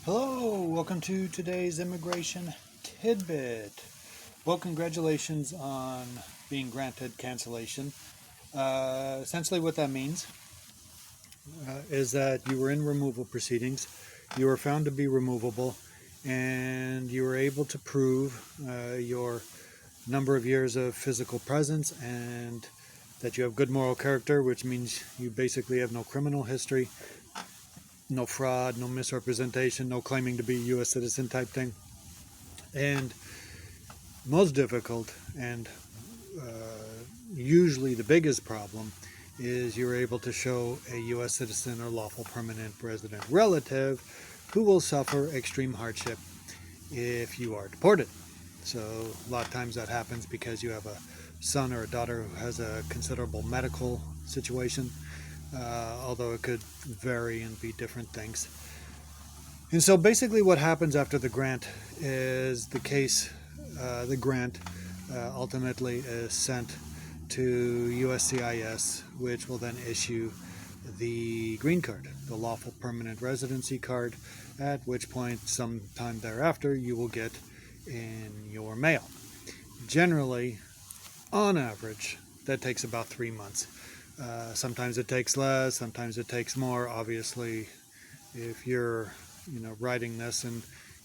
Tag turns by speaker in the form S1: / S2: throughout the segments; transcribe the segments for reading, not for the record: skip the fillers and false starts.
S1: Hello, welcome to today's immigration tidbit. Well, congratulations on being granted cancellation. Essentially, what that means is that you were in removal proceedings, you were found to be removable, and you were able to prove your number of years of physical presence and that you have good moral character, which means you basically have no criminal history, no fraud, no misrepresentation, no claiming to be a U.S. citizen type thing. And most difficult and usually the biggest problem is you're able to show a U.S. citizen or lawful permanent resident relative who will suffer extreme hardship if you are deported. So a lot of times that happens because you have a son or a daughter who has a considerable medical situation, although it could vary and be different things. And so basically what happens after the grant is the grant ultimately is sent to USCIS, which will then issue the green card, the lawful permanent residency card, at which point sometime thereafter you will get in your mail. Generally, on average, that takes about 3 months. Sometimes it takes less, sometimes it takes more. Obviously, if you're writing this and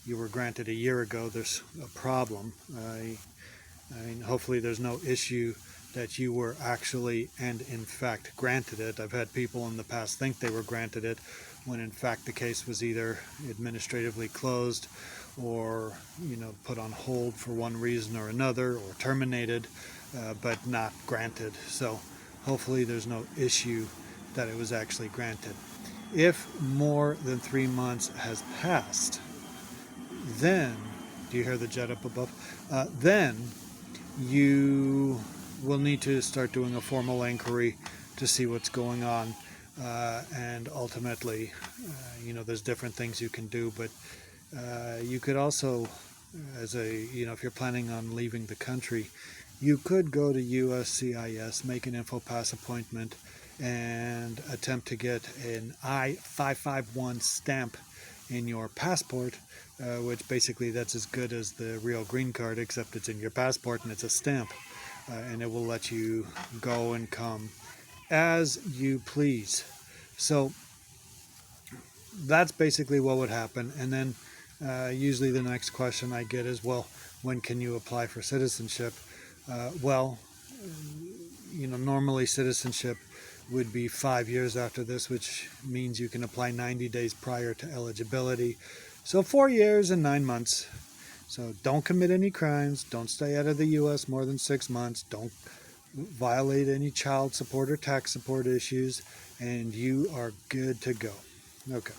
S1: you were granted a year ago, there's a problem. I mean, hopefully there's no issue that you were actually and in fact granted it. I've had people in the past think they were granted it when in fact the case was either administratively closed or put on hold for one reason or another, or terminated, but not granted. So hopefully there's no issue that it was actually granted. If more than 3 months has passed, then, do you hear the jet up above? Then you will need to start doing a formal inquiry to see what's going on. And ultimately, there's different things you can do, but you could also, if you're planning on leaving the country, you could go to USCIS, make an InfoPass appointment, and attempt to get an I-551 stamp in your passport, which basically that's as good as the real green card, except it's in your passport and it's a stamp, and it will let you go and come as you please. So that's basically what would happen. And then usually the next question I get is, well, when can you apply for citizenship? Normally citizenship would be 5 years after this, which means you can apply 90 days prior to eligibility. So 4 years and 9 months. So don't commit any crimes. Don't stay out of the U.S. more than 6 months. Don't violate any child support or tax support issues. And you are good to go. Okay.